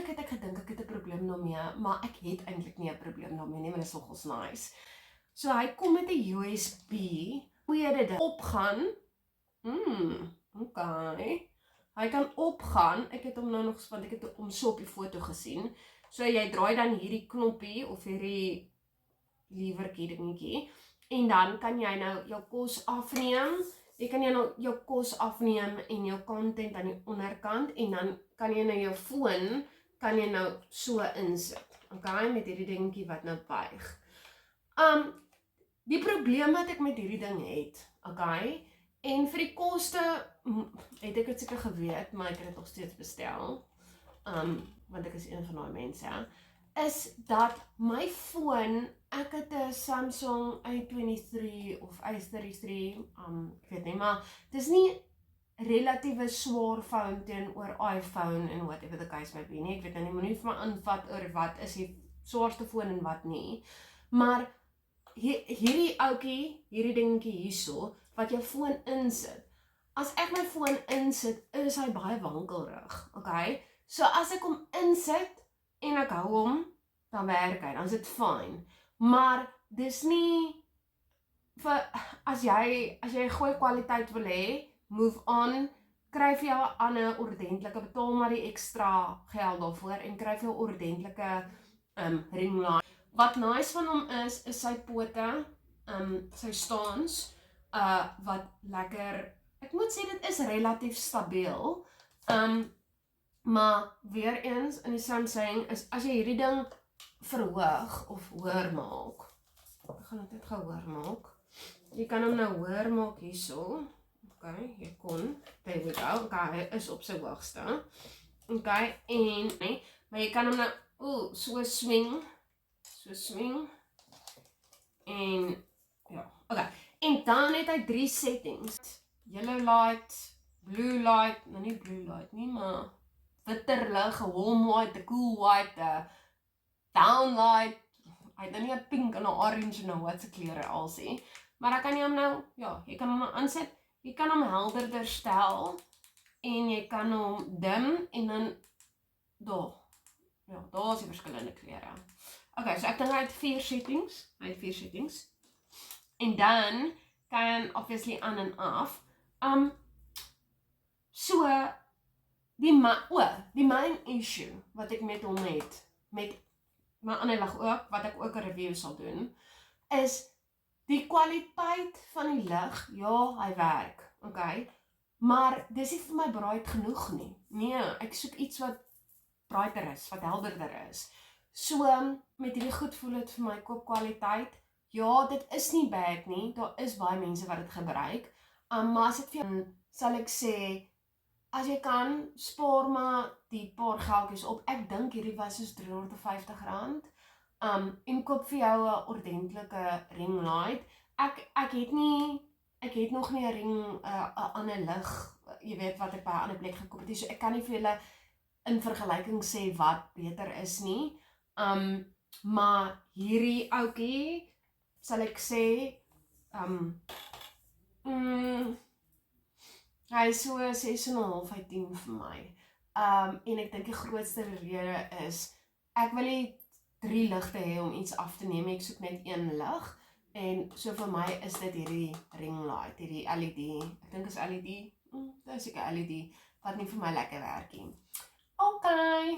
Aanvanklik het ek gedink ek het 'n probleem daarmee, maar ek het eintlik nie 'n probleem daarmee nie, maar dit is nogals nice. So hy kom met 'n USB, tweede ding opgaan. Okay. Hy kan opgaan. Ek het hom nou nog, want ek het hom so op die foto gesien. So jy draai dan hierdie knoppie of hierdie lewertjie dingetjie en dan kan jy nou jou kos afneem. Jy kan nou jou kos afneem en jou content aan die onderkant en dan kan jy nou jou foon kan jy nou so insit. Okay, met hierdie dingetjie wat nou buig. Die probleem wat ek met hierdie ding het, okay, en vir die koste het ek dit seker geweet, maar ek het dit nog steeds bestel. Want ek is een van daai mense, is dat my foon, ek het 'n Samsung A23 of A33, ek weet nie, maar dit is nie relatieve swaar phone teenoor iPhone en whatever the case may be nie. Ek weet nou nie, moenie vir my aanvat oor wat is die swaarste foon en wat nie, maar hierdie ouetjie, hierdie dingetjie hierso, wat jou foon insit, as ek my foon insit, is hy baie wankelrig, okay? So as ek hom insit, en ek hou hom, dan werk hy, dan is dit fyn. Maar dis nie, as jy goeie kwaliteit wil hê, move on, kry vir jou 'n ander ordentlike, betaal maar die ekstra geld daarvoor, en kry vir jou ordentlike ring light. Wat nice van hom is sy pote, sy staans, wat lekker, ek moet sê dit is relatief stabiel, maar weer eens in die Samsung is, as jy hierdie ding verhoog of hoër maak, ek gaan dit net gou hoër maak, jy kan hom nou hoër maak hierso, okay, jy kon, there we go, okay, hy is op sy hoogste, okay, en, maar jy kan hom nou, so swing, en, ja, okay, en dan het hy 3 settings, yellow light, blue light, nou nie blue light nie, maar witter lig, warm white, cool white, down light, hy het nou nie 'n pink en 'n orange en 'n watse kleure al sê, maar dan kan jy hom nou, ja, jy kan hom nou aansit, jy kan hom helderder stel, en jy kan hom dim, en dan, daar is die verskillende kleure. Okay, so ek dink hy het 4 settings, en dan kan obviously aan en af, so, die main issue wat ek met hom het, met my ander lig ook, wat ek ook 'n review sal doen, is die kwaliteit van die lig, ja, hy werk, okay, maar dis nie vir my bright genoeg nie. Nee, ek soek iets wat brighter is, wat helderder is. So, met hierdie goed voel het vir my koopkwaliteit, ja, dit is nie bad nie, daar is baie mense wat dit gebruik, maar as ek vir jou, sal ek sê, as jy kan, spaar maar die paar geldjies op. Ek dink hierdie was soos R350. En koop vir jou 'n ordentlike ring light. Ek het nog nie 'n ring, 'n ander lig, jy weet wat ek by 'n ander plek gekoop het, so ek kan nie vir julle in vergelyking sê wat beter is nie. Maar hierdie ouetjie, sal ek sê, hy is so 6,5 uit 10 vir my. En ek dink die grootste rede is, ek wil nie 3 ligte hê om iets af te neem, ek soek net 1 lig, en so vir my is dit hierdie ring light, hierdie LED, ek dink is LED, dit is seker LED, wat nie vir my lekker werk nie. Okay.